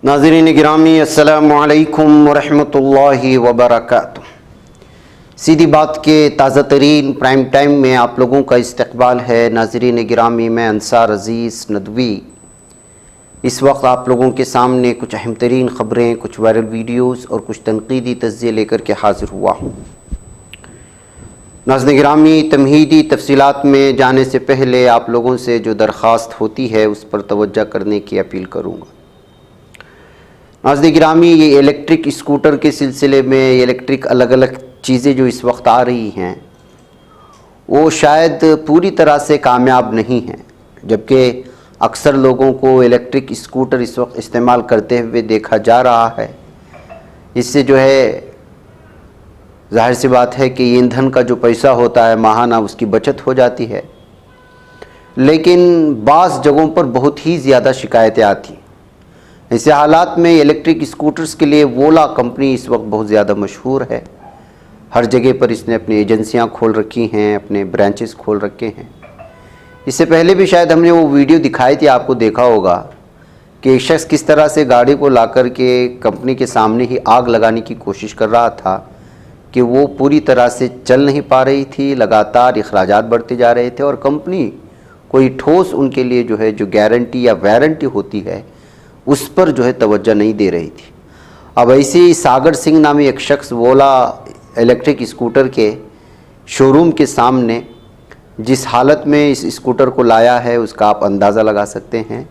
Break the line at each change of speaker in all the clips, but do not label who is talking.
नाज़रीन गिरामी अस्सलामु अलैकुम वरहमतुल्लाहि वबरकातुह। सीधी बात के ताज़ा तरीन प्राइम टाइम में आप लोगों का इस्तकबाल है। नाज़रीन गिरामी, मैं अंसार अज़ीज़ नदवी इस वक्त आप लोगों के सामने कुछ अहम तरीन ख़बरें, कुछ वायरल वीडियोज़ और कुछ तनक़ीदी तज़्ज़िये लेकर के हाज़िर हुआ हूँ। नाज़रीन गिरामी, तमहीदी तफसीलात में जाने से पहले आप लोगों से जो दरख्वास्त होती है उस पर तवज्जो करने की अपील करूँगा। नाज़रीन गिरामी, ये इलेक्ट्रिक स्कूटर के सिलसिले में इलेक्ट्रिक अलग अलग चीज़ें जो इस वक्त आ रही हैं वो शायद पूरी तरह से कामयाब नहीं हैं, जबकि अक्सर लोगों को इलेक्ट्रिक स्कूटर इस वक्त इस्तेमाल करते हुए देखा जा रहा है। इससे जो है ज़ाहिर सी बात है कि ईंधन का जो पैसा होता है माहाना, उसकी बचत हो जाती है, लेकिन बाज़ जगहों पर बहुत ही ज़्यादा शिकायतें आती हैं। ऐसे हालात में इलेक्ट्रिक स्कूटर्स के लिए वोला कंपनी इस वक्त बहुत ज़्यादा मशहूर है। हर जगह पर इसने अपनी एजेंसियां खोल रखी हैं, अपने ब्रांचेस खोल रखे हैं। इससे पहले भी शायद हमने वो वीडियो दिखाई थी, आपको देखा होगा कि एक शख्स किस तरह से गाड़ी को ला कर के कंपनी के सामने ही आग लगाने की कोशिश कर रहा था कि वो पूरी तरह से चल नहीं पा रही थी, लगातार अखराजात बढ़ते जा रहे थे और कंपनी कोई ठोस उनके लिए जो है जो गारंटी या वारंटी होती है उस पर जो है तवज्जो नहीं दे रही थी। अब ऐसे ही सागर सिंह नामी एक शख्स वोला इलेक्ट्रिक स्कूटर के शोरूम के सामने जिस हालत में इस स्कूटर को लाया है उसका आप अंदाज़ा लगा सकते हैं,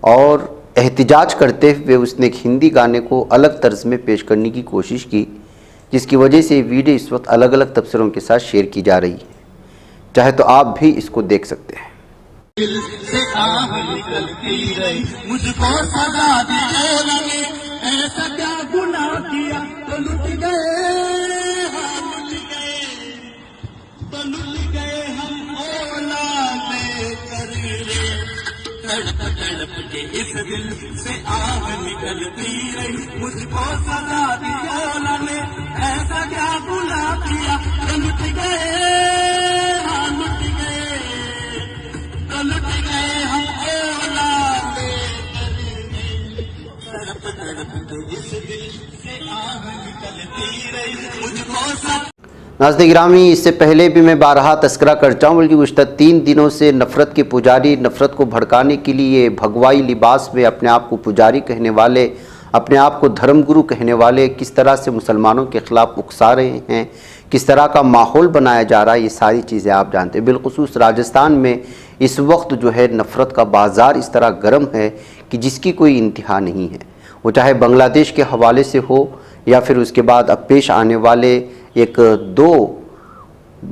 और एहतिजाज करते हुए उसने एक हिंदी गाने को अलग तर्ज में पेश करने की कोशिश की, जिसकी वजह से ये वीडियो इस वक्त अलग अलग तबसरों के साथ शेयर की जा रही है। चाहे तो आप भी इसको देख सकते हैं।
दिल से आह निकलती रही, मुझको सजा दिए लगे, ऐसा क्या गुनाह किया तो लुट गए, हाँ लुट गए, तो लुट गए हम औलादे करीरे। तड़प तड़प के इस दिल से आह निकलती रही, मुझको सजा दिए लगे, ऐसा क्या गुनाह किया तो लुट गए, हाँ लुट गए, लुट गए हम औलादे करीरे। तड़प तड़प के इस दिल से आग निकलती रही, मुझको सब।
नाज़रीन गिरामी, इससे पहले भी मैं बारहा तस्करा करता हूँ, बल्कि गुज़श्ता 3 दिनों से नफ़रत के पुजारी, नफ़रत को भड़काने के लिए भगवाई लिबास में अपने आप को पुजारी कहने वाले, अपने आप को धर्मगुरु कहने वाले किस तरह से मुसलमानों के ख़िलाफ़ उकसा रहे हैं, किस तरह का माहौल बनाया जा रहा है, ये सारी चीज़ें आप जानते हैं। बिलखुसूस राजस्थान में इस वक्त जो है नफ़रत का बाज़ार इस तरह गर्म है कि जिसकी कोई इंतहा नहीं है। वो चाहे बांग्लादेश के हवाले से हो या फिर उसके बाद अब पेश आने वाले एक 2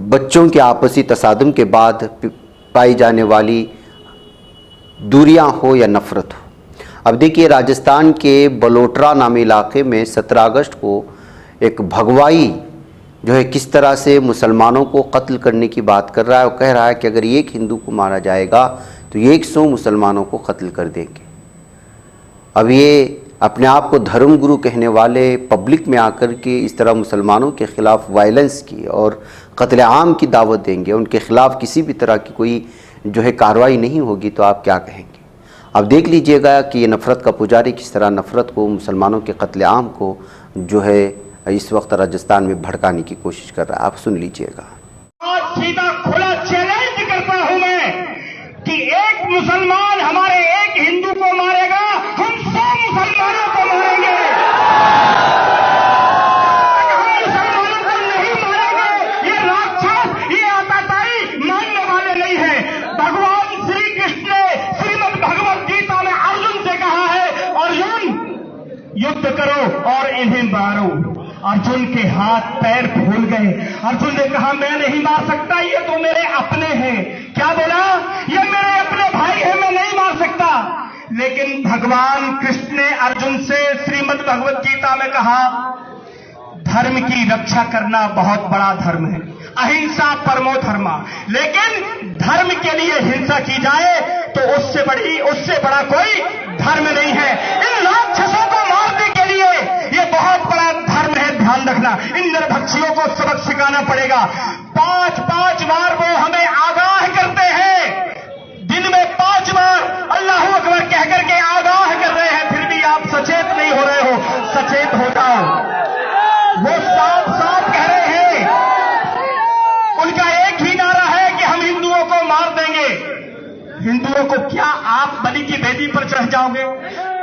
बच्चों के आपसी तसादुम के बाद पाई जाने वाली दूरियां हो या नफ़रत हो। अब देखिए, राजस्थान के बलोट्रा नामी इलाके में 17 अगस्त को एक भगवाई जो है किस तरह से मुसलमानों को कत्ल करने की बात कर रहा है और कह रहा है कि अगर एक हिंदू को मारा जाएगा तो 100 मुसलमानों को कत्ल कर देंगे। अब ये अपने आप को धर्मगुरु कहने वाले पब्लिक में आकर के इस तरह मुसलमानों के ख़िलाफ़ वायलेंस की और कत्ल आम की दावत देंगे, उनके ख़िलाफ़ किसी भी तरह की कोई जो है कार्रवाई नहीं होगी, तो आप क्या कहेंगे? अब देख लीजिएगा कि ये नफ़रत का पुजारी किस तरह नफ़रत को, मुसलमानों के कत्ल आम को जो है इस वक्त राजस्थान में भड़काने की कोशिश कर रहा है। आप सुन लीजिएगा।
आज सीधा खुला चैलेंज करता हूं मैं कि एक मुसलमान हमारे एक हिंदू को मारेगा, हम 100 मुसलमानों को मारेंगे। हम मुसलमानों को नहीं मारेंगे, ये राक्षस, ये आतताई मानने वाले नहीं है। भगवान श्री कृष्ण ने श्रीमद् भगवत गीता में अर्जुन से कहा है, अर्जुन युद्ध करो और इन्हें मारो। अर्जुन के हाथ पैर फूल गए। अर्जुन ने कहा मैं नहीं मार सकता, ये तो मेरे अपने हैं। क्या बोला? ये मेरे अपने भाई हैं, मैं नहीं मार सकता। लेकिन भगवान कृष्ण ने अर्जुन से श्रीमद् भगवत गीता में कहा धर्म की रक्षा करना बहुत बड़ा धर्म है, अहिंसा परमो धर्मा। लेकिन धर्म के लिए हिंसा की जाए तो उससे बड़ा कोई धर्म नहीं है। इन राक्षसों को मारने के लिए ये बहुत बड़ा धर्म है, ध्यान रखना। इन नरभक्षियों को सबक सिखाना पड़ेगा। 5-5 बार वो हमें आगाह करते हैं, दिन में 5 बार अल्लाहू अकबर कहकर के आगाह कर रहे हैं, फिर भी आप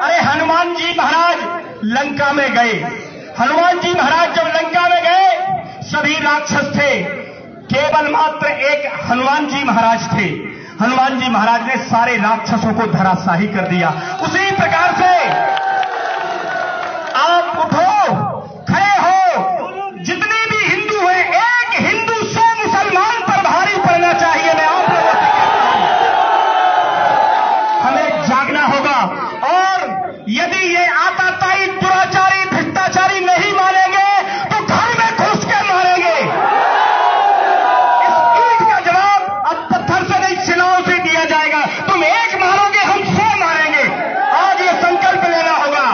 अरे हनुमान जी महाराज लंका में गए। हनुमान जी महाराज जब लंका में गए सभी राक्षस थे, केवल मात्र एक हनुमान जी महाराज थे। हनुमान जी महाराज ने सारे राक्षसों को धराशाही कर दिया। उसी प्रकार से आप उठो, खड़े हो, जितने भी हिंदू हैं, एक हिंदू 100 मुसलमान पर भारी पड़ना चाहिए। मैं आप लोगों से कहता हूं, हमें जागना होगा। और यदि ये आताताई, दुराचारी, भ्रष्टाचारी नहीं मानेंगे तो घर में घुस के मारेंगे। इस ईंट का जवाब अब पत्थर से नहीं, सिलाओं से दिया जाएगा। तुम एक मारोगे, हम 100 मारेंगे। आज ये संकल्प लेना होगा,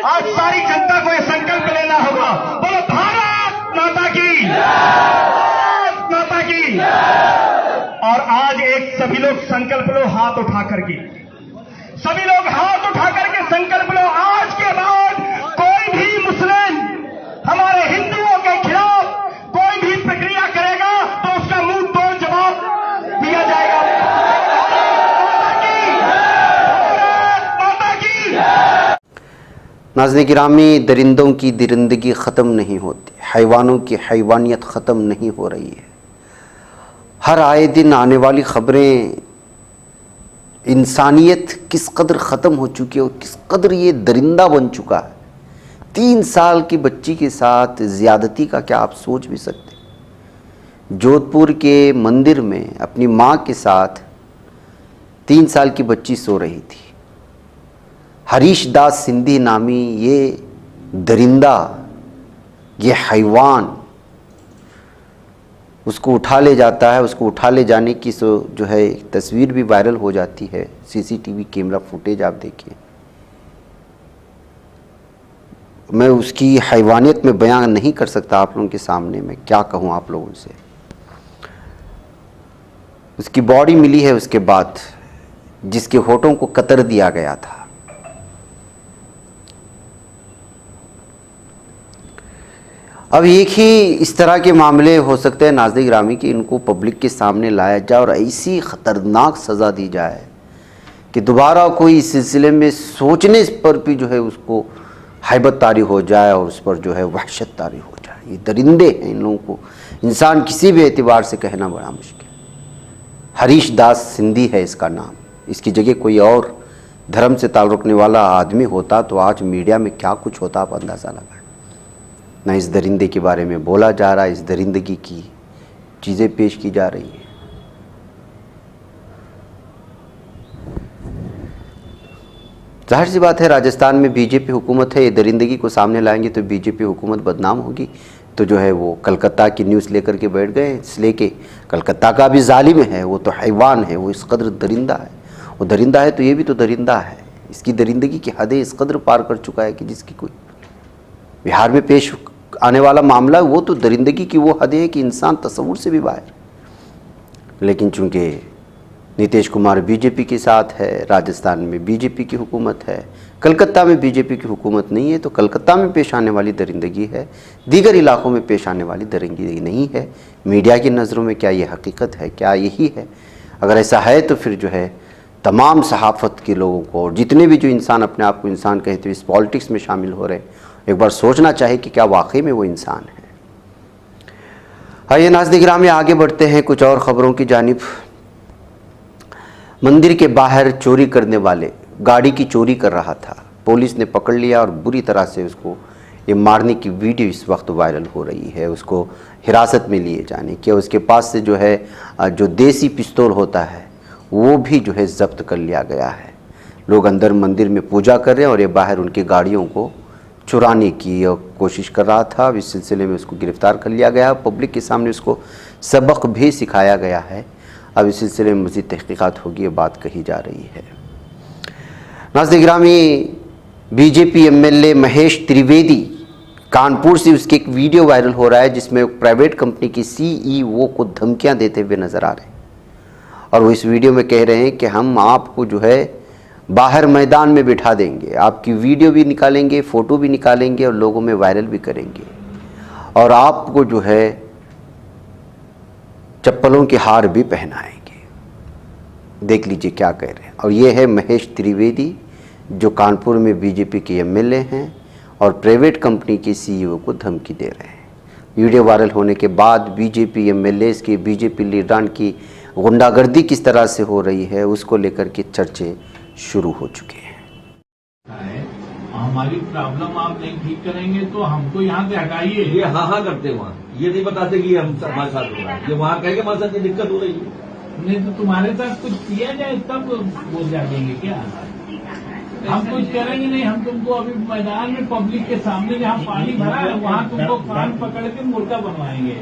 आज सारी जनता को ये संकल्प लेना होगा। बोलो भारत माता की, भारत माता की। और आज एक सभी लोग संकल्प लो, हाथ उठा करके, सभी लोग हाथ उठा करके संकल्प लो। आज के बाद कोई भी मुस्लिम हमारे हिंदुओं के खिलाफ कोई भी प्रक्रिया करेगा तो उसका मुंह तोड़ जवाब दिया जाएगा। माता की।
नाज़रीन गिरामी, दरिंदों की दरिंदगी ख़त्म नहीं होती, हैवानों की हैवानियत ख़त्म नहीं हो रही है। हर आए दिन आने वाली ख़बरें इंसानियत किस कदर ख़त्म हो चुकी है और किस कदर ये दरिंदा बन चुका है। 3 साल की बच्ची के साथ ज़्यादती का क्या आप सोच भी सकते। जोधपुर के मंदिर में अपनी माँ के साथ 3 साल की बच्ची सो रही थी। हरीश दास सिंधी नामी ये दरिंदा, ये हैवान उसको उठा ले जाता है। उसको उठा ले जाने की जो है तस्वीर भी वायरल हो जाती है, सीसीटीवी कैमरा फुटेज आप देखिए। मैं उसकी हैवानियत में बयान नहीं कर सकता आप लोगों के सामने, मैं क्या कहूँ आप लोगों से। उसकी बॉडी मिली है उसके बाद, जिसके होठों को कतर दिया गया था। अब एक ही इस तरह के मामले हो सकते हैं नाज़रीन गिरामी कि इनको पब्लिक के सामने लाया जाए और ऐसी ख़तरनाक सज़ा दी जाए कि दोबारा कोई इस सिलसिले में सोचने पर भी जो है उसको हैबत तारी हो जाए और उस पर जो है वहशत तारी हो जाए। ये दरिंदे हैं, इन लोगों को इंसान किसी भी एतबार से कहना बड़ा मुश्किल। हरीश दास सिंधी है इसका नाम। इसकी जगह कोई और धर्म से ताल्लुक़ रखने वाला आदमी होता तो आज मीडिया में क्या कुछ होता आप अंदाज़ा लगाएं। ना इस दरिंदे के बारे में बोला जा रहा है, इस दरिंदगी की चीज़ें पेश की जा रही हैं। जाहिर सी बात है, राजस्थान में बीजेपी हुकूमत है, ये दरिंदगी को सामने लाएंगे तो बीजेपी हुकूमत बदनाम होगी। तो जो है वो कलकत्ता की न्यूज़ लेकर के बैठ गए, इसलिए कि कलकत्ता का भी जालिम है, वो तो हैवान है, वो इस कदर दरिंदा है। वो दरिंदा है तो ये भी तो दरिंदा है। इसकी दरिंदगी की हदें इस कदर पार कर चुका है कि जिसकी कोई बिहार में पेश आने वाला मामला, वो तो दरिंदगी की वो हद है कि इंसान तस्वुर से भी बाहर। लेकिन चूंकि नीतीश कुमार बीजेपी के साथ है, राजस्थान में बीजेपी की हुकूमत है, कलकत्ता में बीजेपी की हुकूमत नहीं है, तो कलकत्ता में पेश आने वाली दरिंदगी है, दीगर इलाकों में पेश आने वाली दरिंदगी नहीं है। मीडिया की नज़रों में क्या ये हकीकत है, क्या यही है? अगर ऐसा है तो फिर जो है तमाम सहाफ़त के लोगों को और जितने भी जो इंसान अपने आप को इंसान कहते हुए इस पॉलिटिक्स में शामिल हो रहे, एक बार सोचना चाहिए कि क्या वाकई में वो इंसान है। आइए नाज़रीन गिरामी आगे बढ़ते हैं कुछ और ख़बरों की जानिब। मंदिर के बाहर चोरी करने वाले गाड़ी की चोरी कर रहा था, पुलिस ने पकड़ लिया और बुरी तरह से उसको ये मारने की वीडियो इस वक्त वायरल हो रही है। उसको हिरासत में लिए जाने के, उसके पास से जो है जो देसी पिस्तौल होता है वो भी जो है ज़ब्त कर लिया गया है। लोग अंदर मंदिर में पूजा कर रहे हैं और ये बाहर उनकी गाड़ियों को चुराने की कोशिश कर रहा था। इस सिलसिले में उसको गिरफ़्तार कर लिया गया। पब्लिक के सामने उसको सबक भी सिखाया गया है। अब इस सिलसिले में मज़ीद तहक़ीक़ात होगी, ये बात कही जा रही है। नाज़रीन गिरामी, बीजेपी एमएलए महेश त्रिवेदी कानपुर से उसकी एक वीडियो वायरल हो रहा है जिसमें एक प्राइवेट कंपनी की सीईओ को धमकियां देते हुए नज़र आ रहे हैं। और वो इस वीडियो में कह रहे हैं कि हम आपको जो है बाहर मैदान में बिठा देंगे, आपकी वीडियो भी निकालेंगे, फ़ोटो भी निकालेंगे और लोगों में वायरल भी करेंगे, और आपको जो है चप्पलों के हार भी पहनाएंगे। देख लीजिए क्या कह रहे हैं। और ये है महेश त्रिवेदी, जो कानपुर में बीजेपी के एमएलए हैं और प्राइवेट कंपनी के सीईओ को धमकी दे रहे हैं। वीडियो वायरल होने के बाद बीजेपी एमएलए की बीजेपी लीडरान की गुंडागर्दी किस तरह से हो रही है उसको लेकर के चर्चे शुरू हो चुके हैं।
हमारी प्रॉब्लम आप नहीं ठीक करेंगे तो हमको यहाँ से हटाइए।
ये हाँ करते वहाँ, ये नहीं बताते कि हम हमारे साथ हो रहा है। ये वहाँ कह के हमारे साथ ये दिक्कत हो रही है।
नहीं तो तुम्हारे साथ कुछ किया जाए तब बोल जाएंगे क्या? हम कुछ करेंगे नहीं। हम तुमको अभी मैदान में पब्लिक के सामने जहाँ पानी भरा है वहाँ तुमको कान पकड़ के मुर्गा बनवाएंगे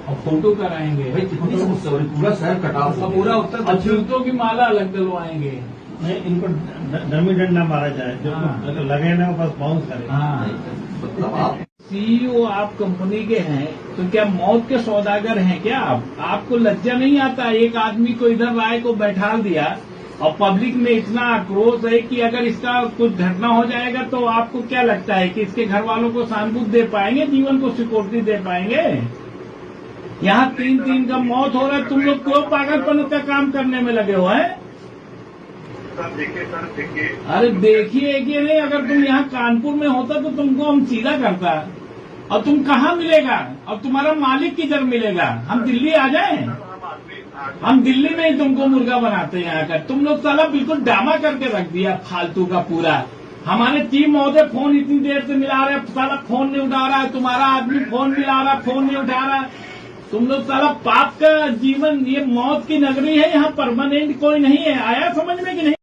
और फोटो कराएंगे।
भाई कितनी समस्या हो रही, पूरा शहर कटा हुआ, पूरा उत्तर
जूतों की माला अलग डलवाएंगे।
नहीं, इनको डमी डंडा मारा जाए, जो लगे ना बस बाउंस करे।
हाँ, सीईओ आप कंपनी के हैं तो क्या मौत के सौदागर हैं क्या आप? आपको लज्जा नहीं आता? एक आदमी को इधर राय को बैठा दिया और पब्लिक में इतना आक्रोश है कि अगर इसका कुछ घटना हो जाएगा तो आपको क्या लगता है कि इसके घर वालों को सहानुभूति दे पाएंगे, जीवन को सिक्योरिटी दे पाएंगे? यहाँ 3-3 का मौत हो रहा है, तुम लोग क्यों पागलपन का काम करने में लगे हो हैं? अरे देखिए कि नहीं, अगर तुम यहाँ कानपुर में होता तो तुमको हम सीधा करता। और तुम कहाँ मिलेगा? और तुम्हारा मालिक किधर मिलेगा? हम दिल्ली आ जाएं? हम दिल्ली में ही तुमको मुर्गा बनाते हैं यहाँ का। तुम लोग साला बिल्कुल ड्रामा करके रख दिया फालतू का पूरा। हमारे चीफ महोदय फोन इतनी देर से मिला रहे, साला फोन नहीं उठा रहा है। तुम्हारा आदमी फोन मिला रहा, फोन नहीं उठा रहा। तुम लोग साला पाप का जीवन, ये मौत की नगरी है, यहाँ परमानेंट कोई नहीं है। आया समझ में कि नहीं?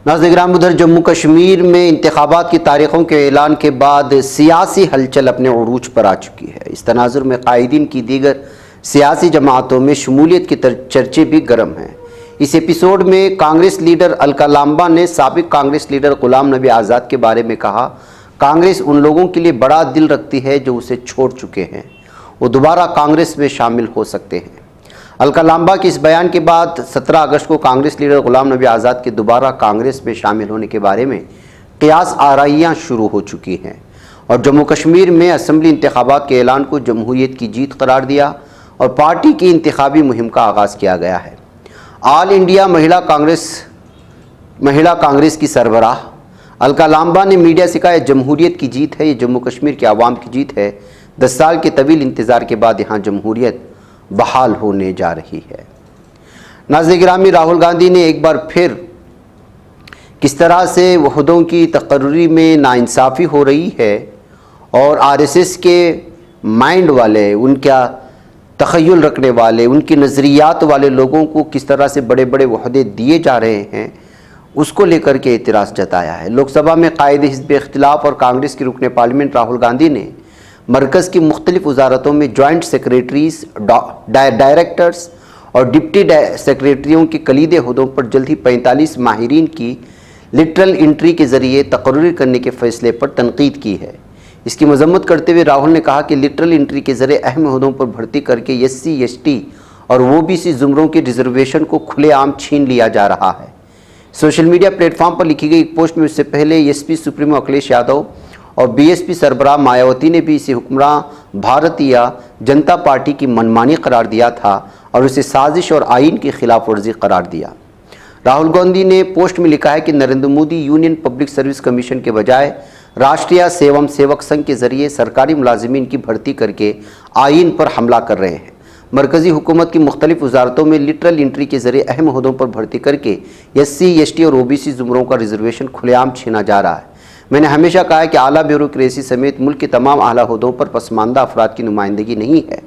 नाज़रीन, उधर जम्मू कश्मीर में इंतखाबात की तारीखों के ऐलान के बाद सियासी हलचल अपने उरूज पर आ चुकी है। इस तनाजुर में कायदीन की दीगर सियासी जमातों में शमूलियत के चर्चे भी गर्म हैं। इस एपिसोड में कांग्रेस लीडर अलका लांबा ने साबिक कांग्रेस लीडर गुलाम नबी आज़ाद के बारे में कहा, कांग्रेस उन लोगों के लिए बड़ा दिल रखती है जो उसे छोड़ चुके हैं, वो दोबारा कांग्रेस में शामिल हो सकते हैं। अलका लांबा के इस बयान के बाद 17 अगस्त को कांग्रेस लीडर गुलाम नबी आज़ाद के दोबारा कांग्रेस में शामिल होने के बारे में क़ियास आराइयाँ शुरू हो चुकी हैं और जम्मू कश्मीर में असम्बली इंतखाबात के ऐलान को जमहूरियत की जीत करार दिया और पार्टी की इंतखाबी मुहिम का आगाज़ किया गया है। ऑल इंडिया महिला कांग्रेस की सरबराह अलका लांबा ने मीडिया से कहा, जमहूरियत की जीत है, ये जम्मू कश्मीर के आवाम की जीत है। 10 साल के तवील इंतज़ार के बाद यहाँ जमहूरियत बहाल होने जा रही है। नाज़रीन गिरामी, राहुल गांधी ने एक बार फिर किस तरह से वहदों की तकर्री में नाइंसाफ़ी हो रही है और आरएसएस के माइंड वाले, उनका तख़य्युल रखने वाले, उनकी नज़रियात वाले लोगों को किस तरह से बड़े बड़े वहदे दिए जा रहे हैं, उसको लेकर के एतराज़ जताया है। लोकसभा में कायदे हिज़्ब इख्तिलाफ और कांग्रेस के रुकने पार्लियामेंट राहुल गांधी ने मरकज़ की मुख्तलिफ वजारतों में जॉइंट सेक्रेटरीज, डायरेक्टर्स और डिप्टी सेक्रेटरियों के कलीदे हुदों पर जल्द ही 45 माहिरीन की लिटरल एंट्री के ज़रिए तकर्री करने के फ़ैसले पर तनकीद की है। इसकी मजम्मत करते हुए राहुल ने कहा कि लिटरल एंट्री के ज़रिए अहम हुदों पर भर्ती करके SC, ST और OBC ज़ुमरों के रिजर्वेशन को खुलेआम छीन लिया जा रहा है। सोशल मीडिया प्लेटफॉर्म पर लिखी गई एक पोस्ट में इससे पहले SP सुप्रीमो अखिलेश यादव और BSP सरबराह मायावती ने भी इसे हुक्मरान भारतीय जनता पार्टी की मनमानी करार दिया था और उसे साजिश और आइन की खिलाफ वर्जी करार दिया। राहुल गांधी ने पोस्ट में लिखा है कि Narendra Modi union public service commission के बजाय राष्ट्रीय सेवम सेवक संघ के जरिए सरकारी मुलाजिमीन की भर्ती करके आइन पर हमला कर रहे हैं। मरकज़ी हुकूमत की मुख्तलिफ वजारतों में लिटरल एंट्री के जरिए अहम ओहदों पर भर्ती करके SC, ST और OBC ज़ुमरों का रिजर्वेशन खुलेआम छीना जा रहा है। मैंने हमेशा कहा है कि आला ब्यूरोक्रेसी समेत मुल्क के तमाम आला ओहदों पर पसमानदा अफराद की नुमाइंदगी नहीं है।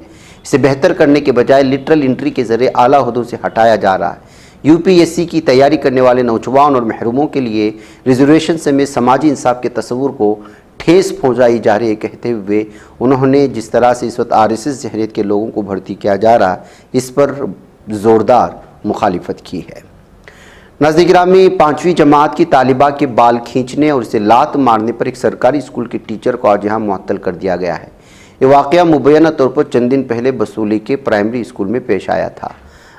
इसे बेहतर करने के बजाय लिटरल एंट्री के जरिए आला ओहदों से हटाया जा रहा है। UPSC की तैयारी करने वाले नौजवान और महरूमों के लिए रिजर्वेशन समेत समाजी इंसाफ के तस्वुर को ठेस पहुँचाई जा रही है कहते हुए उन्होंने जिस तरह से इस वक्त RSS जहरीत के लोगों को भर्ती किया जा रहा है, इस पर ज़ोरदार मुखालिफत की है। नाज़रीन गिरामी, 5वीं जमात की तालिबा के बाल खींचने और इसे लात मारने पर एक सरकारी स्कूल के टीचर को आज यहाँ मुअत्तल कर दिया गया है। ये वाक़या मुबैना तौर पर चंद दिन पहले बसूली के प्राइमरी स्कूल में पेश आया था।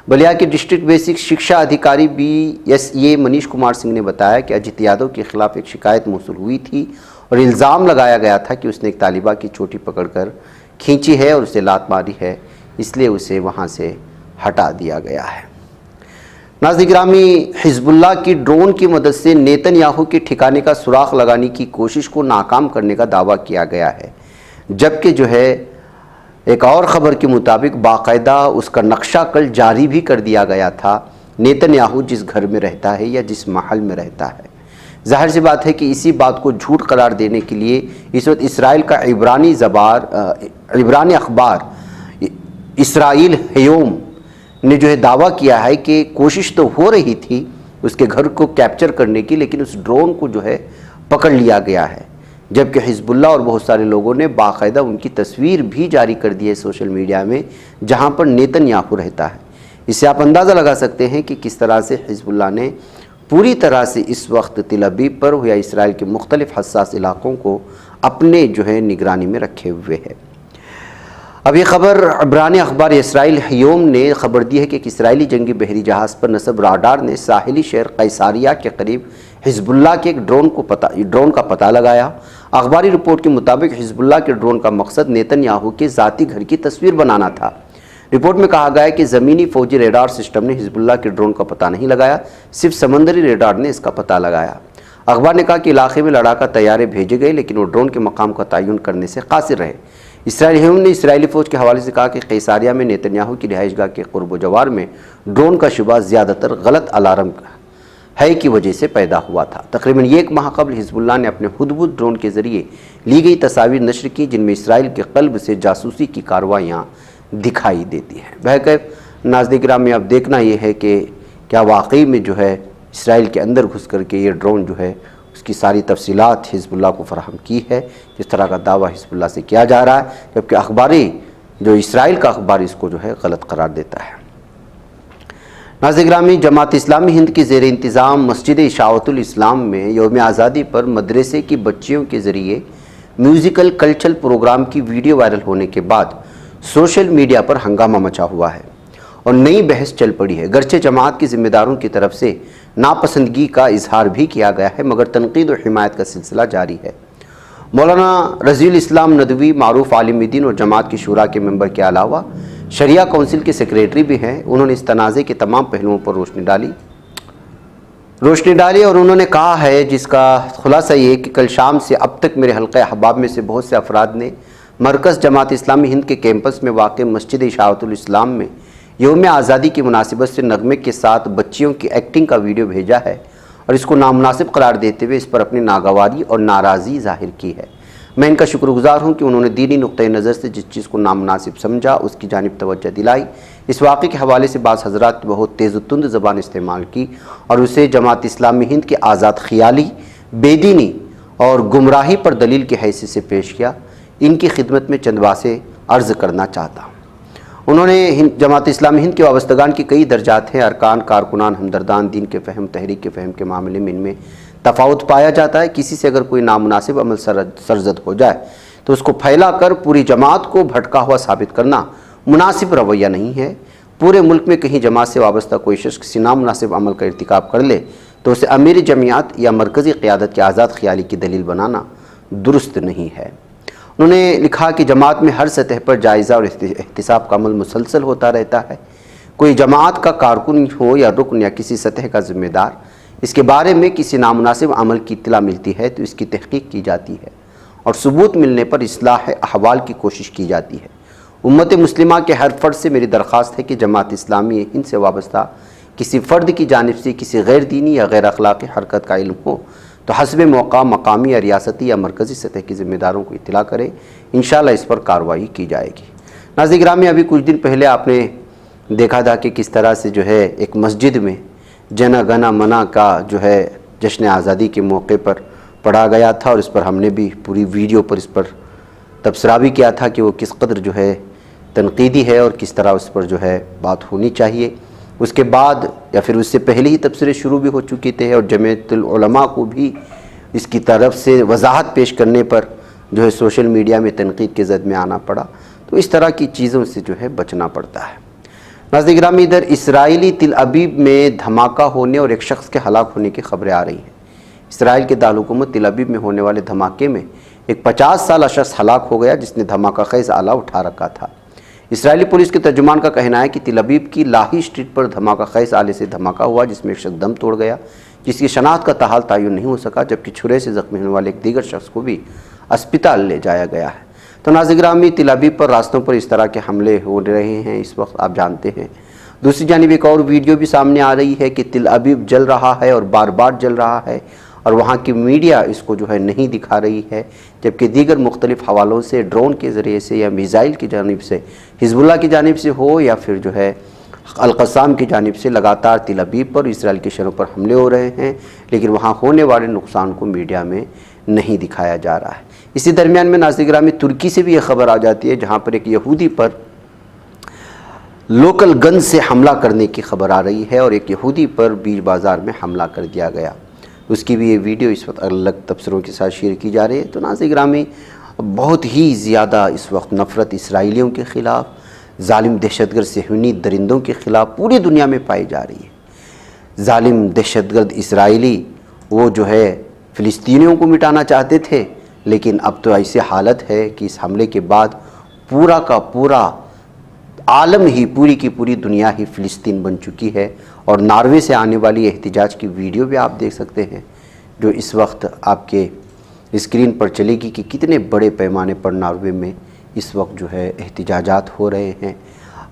बलिया के डिस्ट्रिक्ट बेसिक शिक्षा अधिकारी BSA मनीष कुमार सिंह ने बताया कि अजित यादव के खिलाफ एक शिकायत मौसूल हुई थी और इल्ज़ाम लगाया गया था कि उसने एक तालिबा की चोटी पकड़कर खींची है और उसे लात मारी है, इसलिए उसे वहाँ से हटा दिया गया है। नाज़रीन गिरामी, हिज़्बुल्लाह की ड्रोन की मदद से नेतन्याहू के ठिकाने का सुराख लगाने की कोशिश को नाकाम करने का दावा किया गया है, जबकि जो है एक और ख़बर के मुताबिक बाकायदा उसका नक्शा कल जारी भी कर दिया गया था नेतन्याहू जिस घर में रहता है या जिस महल में रहता है। जाहिर सी बात है कि इसी बात को झूठ करार देने के लिए इस वक्त इसराइल का इब्रानी अखबार इसराइल हयोम ने जो है दावा किया है कि कोशिश तो हो रही थी उसके घर को कैप्चर करने की, लेकिन उस ड्रोन को जो है पकड़ लिया गया है, जबकि हिज़्बुल्लाह और बहुत सारे लोगों ने बाकायदा उनकी तस्वीर भी जारी कर दी है सोशल मीडिया में जहां पर नेतन्याहू रहता है। इससे आप अंदाज़ा लगा सकते हैं कि किस तरह से हिज़्बुल्लाह ने पूरी तरह से इस वक्त तिल अबीब पर या इसराइल के मुख्तलिफ हसास इलाक़ों को अपने जो है निगरानी में रखे हुए है। अब ये खबर इब्रानी अखबार इसराइल हयोम ने खबर दी है कि एक इसराइली जंगी बहरी जहाज़ पर नस्ब राडार ने साहिली शहर कैसारिया के करीब हिज़्बुल्लाह के एक ड्रोन का पता लगाया। अखबारी रिपोर्ट के मुताबिक हिज़्बुल्लाह के ड्रोन का मकसद नेतन्याहू के ज़ाती घर की तस्वीर बनाना था। रिपोर्ट में कहा गया है कि ज़मीनी फ़ौजी रेडार सिस्टम ने हिज़्बुल्लाह के ड्रोन का पता नहीं लगाया, सिर्फ समंदरी रेडार ने इसका पता लगाया। अखबार ने कहा कि इलाके में लड़ाका तैयारे भेजे गए, लेकिन वो ड्रोन के मकाम का तयन करने से कासिर रहे। इसराइली हयूम ने इसराइली फ़ौज के हवाले से कहा कि कैसारिया में नेतन्याहू की रिहाइशगाह के क़ुर्ब जवार में ड्रोन का शुबा ज़्यादातर गलत अलार्म है की वजह से पैदा हुआ था। तकरीबन एक माह कबल हिज़्बुल्लाह ने अपने हुदबुद ड्रोन के ज़रिए ली गई तस्वीर नशर की, जिनमें इसराइल के क़ल्ब से जासूसी की कार्रवाइयाँ दिखाई देती हैं। बहरकैफ नाज़रीन गिरामी, अब देखना यह है कि क्या वाकई में जो है इसराइल के अंदर घुस करके ये ड्रोन जो है उसकी सारी तफसीलात हिज़्बुल्लाह को फराहम की है, जिस तरह का दावा हिज़्बुल्लाह से किया जा रहा है, जबकि अखबारी जो इसराइल का अखबार इसको जो है गलत करार देता है। नाज़रीन गिरामी, जमात इस्लामी हिंद की ज़ेर इंतज़ाम मस्जिद इशाअतुल इस्लाम में यौम आज़ादी पर मदरसे की बच्चियों के ज़रिए म्यूज़िकल कल्चरल प्रोग्राम की वीडियो वायरल होने के बाद सोशल मीडिया पर हंगामा मचा हुआ है और नई बहस चल पड़ी है। गर्चे जमात के ज़िम्मेदारों की तरफ से नापसंदगी का इजहार भी किया गया है, मगर तनकीद और हिमायत का सिलसिला जारी है। मौलाना रज़ीउल इस्लाम नदवी मारूफ आलिम दीन और जमात की शूरा के मेंबर के अलावा शरिया काउंसिल के सेक्रेटरी भी हैं। उन्होंने इस तनाज़े के तमाम पहलुओं पर रोशनी डाली और उन्होंने कहा है, जिसका खुलासा ये कि कल शाम से अब तक मेरे हल्क़े अहबाब में से बहुत से अफराद ने मरकज़ जमात इस्लामी हिंद के कैंपस में वाक़ मस्जिद इशाअतुल इस्लाम में यौम आज़ादी की मुनासिबत से नगमे के साथ बच्चियों की एक्टिंग का वीडियो भेजा है और इसको नामुनासिब करार देते हुए इस पर अपनी नागवारी और नाराज़गी ज़ाहिर की है। मैं इनका शुक्रगुज़ार हूँ कि उन्होंने दीनी नुक्ते नज़र से जिस चीज़ को नामुनासिब समझा उसकी जानिब तवज्जो दिलाई। इस वाक़े के हवाले से बाज़ हज़रात बहुत तेज़ तुंद ज़बान इस्तेमाल की और उसे जमात इस्लामी हिंद की आज़ाद ख़ियाली, बेदीनी और गुमराही पर दलील की हैसियत से पेश किया। इनकी खिदमत में चंद बातें अर्ज़ करना चाहता हूँ। उन्होंने जमात इस्लामी हिंद के वाबस्तगान की कई दर्जात हैं, अरकान, कारकुनान, हमदर्दान, दीन के फ़हम, तहरीक के फ़हम के मामले में इनमें तफ़ावत पाया जाता है। किसी से अगर कोई नामुनासिब अमल सरजद हो जाए तो उसको फैला कर पूरी जमात को भटका हुआ साबित करना मुनासिब रवैया नहीं है। पूरे मुल्क में कहीं जमात से वाबस्ता कोई शख्स किसी नामुनासिब अमल का इर्तिकाब कर ले तो उसे अमीर जमियात या मरकज़ी क़यादत की आज़ाद ख़ियाली की दलील बनाना दुरुस्त नहीं है। उन्होंने लिखा कि जमात में हर सतह पर जायज़ा और एहतिसाब का अमल मुसलसल होता रहता है। कोई जमात का कारकुन हो या रुकन या किसी सतह का ज़िम्मेदार, इसके बारे में किसी नामुनासिब अमल की इत्तला मिलती है तो इसकी तहक़ीक़ की जाती है और सबूत मिलने पर इस्लाह अहवाल की कोशिश की जाती है। उम्मत मुस्लिमा के हर फ़र्द से मेरी दरख्वास्त है कि जमात इस्लामी हिंद से वाबस्ता किसी फ़र्द की जानिब से किसी गैर दीनी या गैर अखलाक़ी हरकत का इल्म हो तो हस्ब मौका मकामी या रियासती या मरकज़ी सतह के ज़िम्मेदारों को इत्तला करें, इंशाअल्लाह इस पर कार्रवाई की जाएगी। नाज़रीन गिरामी, अभी कुछ दिन पहले आपने देखा था कि किस तरह से जो है एक मस्जिद में जन गण मन का जो है जश्न आज़ादी के मौके पर पढ़ा गया था और इस पर हमने भी पूरी वीडियो पर इस पर तबसरा भी किया था कि वो किस कदर जो है तनकीदी है और किस तरह उस पर जो है बात होनी चाहिए। उसके बाद या फिर उससे पहले ही तबसरे शुरू भी हो चुके थे और जमीयतुल उलमा को भी इसकी तरफ से वजाहत पेश करने पर जो है सोशल मीडिया में तनकीद के ज़द में आना पड़ा। तो इस तरह की चीज़ों से जो है बचना पड़ता है। नाज़रीन गिरामी, इधर इसराइली तिल अबीब में धमाका होने और एक शख्स के हलाक होने की खबरें आ रही हैं। इसराइल के दारुल-हुकूमत तिल अबीब में होने वाले धमाके में एक 50 साला शख्स हलाक हो गया जिसने धमाका खेज़ आला उठा रखा था। इसराइली पुलिस के तर्जुमान का कहना है कि तिल अबीब की लाही स्ट्रीट पर धमाका खेज आले से धमाका हुआ, जिसमें एक शख्स दम तोड़ गया, जिसकी शनाख्त का ताहाल तयन नहीं हो सका, जबकि छुरे से जख्मी होने वाले एक दीगर शख्स को भी अस्पताल ले जाया गया है। तो नाज़रीन गिरामी, तिल अबीब पर रास्तों पर इस तरह के हमले हो रहे हैं इस वक्त, आप जानते हैं। दूसरी जानिब एक और वीडियो भी सामने आ रही है कि तिल अबीब जल रहा है और बार बार जल रहा है, और वहाँ की मीडिया इसको जो है नहीं दिखा रही है, जबकि दीगर मुख्तलिफ हवालों से ड्रोन के ज़रिए से या मिज़ाइल की जानिब से, हिजबुल्लाह की जानिब से हो या फिर जो है अल-क़स्साम की जानिब से लगातार तिल अबीब पर इसराइल के शहरों पर हमले हो रहे हैं, लेकिन वहाँ होने वाले नुकसान को मीडिया में नहीं दिखाया जा रहा है। इसी दरमियान में नाज़रीन गिरामी, तुर्की से भी यह खबर आ जाती है, जहाँ पर एक यहूदी पर लोकल गन से हमला करने की खबर आ रही है और एक यहूदी पर बीच बाज़ार में हमला कर दिया गया। उसकी भी ये वीडियो इस वक्त अलग तबसरों के साथ शेयर की जा रही है। तो नाज़रीन गिरामी, बहुत ही ज़्यादा इस वक्त नफ़रत इसराइलियों के ख़िलाफ़, ज़ालिम दहशतगर्द सेहूनी दरिंदों के ख़िलाफ़ पूरी दुनिया में पाई जा रही है। ज़ालिम दहशतगर्द इसराइली वो जो है फ़िलिस्तीनियों को मिटाना चाहते थे, लेकिन अब तो ऐसी हालत है कि इस हमले के बाद पूरा का पूरा आलम ही, पूरी की पूरी दुनिया ही फ़िलिस्तीन बन चुकी है। और नॉर्वे से आने वाली एहतिजाज की वीडियो भी आप देख सकते हैं, जो इस वक्त आपके स्क्रीन पर चलेगी कि कितने बड़े पैमाने पर नॉर्वे में इस वक्त जो है एहतिजाजात हो रहे हैं,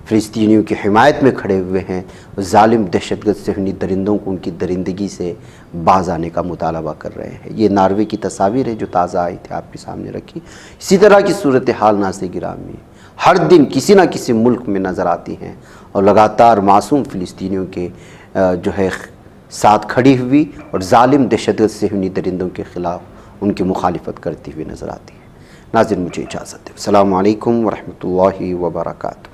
फ़िलिस्तीनियों की हिमायत में खड़े हुए हैं, ज़ालिम दहशतगर्द सेहूनी दरिंदों को उनकी दरिंदगी से बाज आने का मुतालबा कर रहे हैं। ये नॉर्वे की तस्वीर है जो ताज़ा आई थी, आपके सामने रखी। इसी तरह की सूरत हाल नाज़रीन गिरामी हर दिन किसी न किसी मुल्क में नज़र आती हैं, और लगातार मासूम फ़िलिस्तीनियों के जो है साथ खड़ी हुई और ज़ालिम दहशतगर्द सेहूनी दरिंदों के ख़िलाफ़ उनकी मुखालिफत करती हुई नज़र आती है। नाज़रीन, मुझे इजाज़त दें। अस्सलामु अलैकुम वरहमतुल्लाहि वबरकातुहू।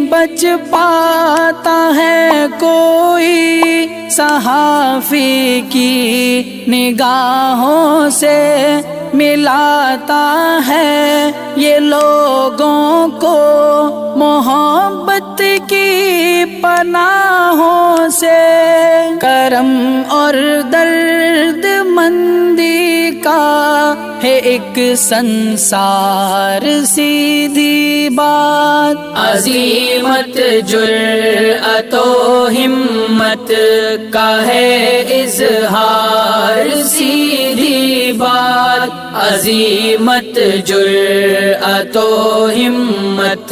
बच पाता है कोई सहाफ़ी की निगाहों से, मिलाता है ये लोगों को मोहब्बत की पनाहों से। करम और दर्द मंदी का है एक संसार सीधी बात, अज़ीमत जुर्अतो हिम्मत का है इज़हार सीधी बात, अज़ीमत जुर्अतो हिम्मत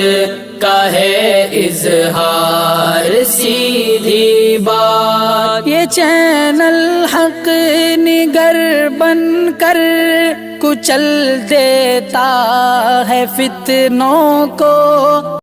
का है इज़हार सीधी बात। ये चैनल हक निगर बनकर कुचल देता है फितनों को।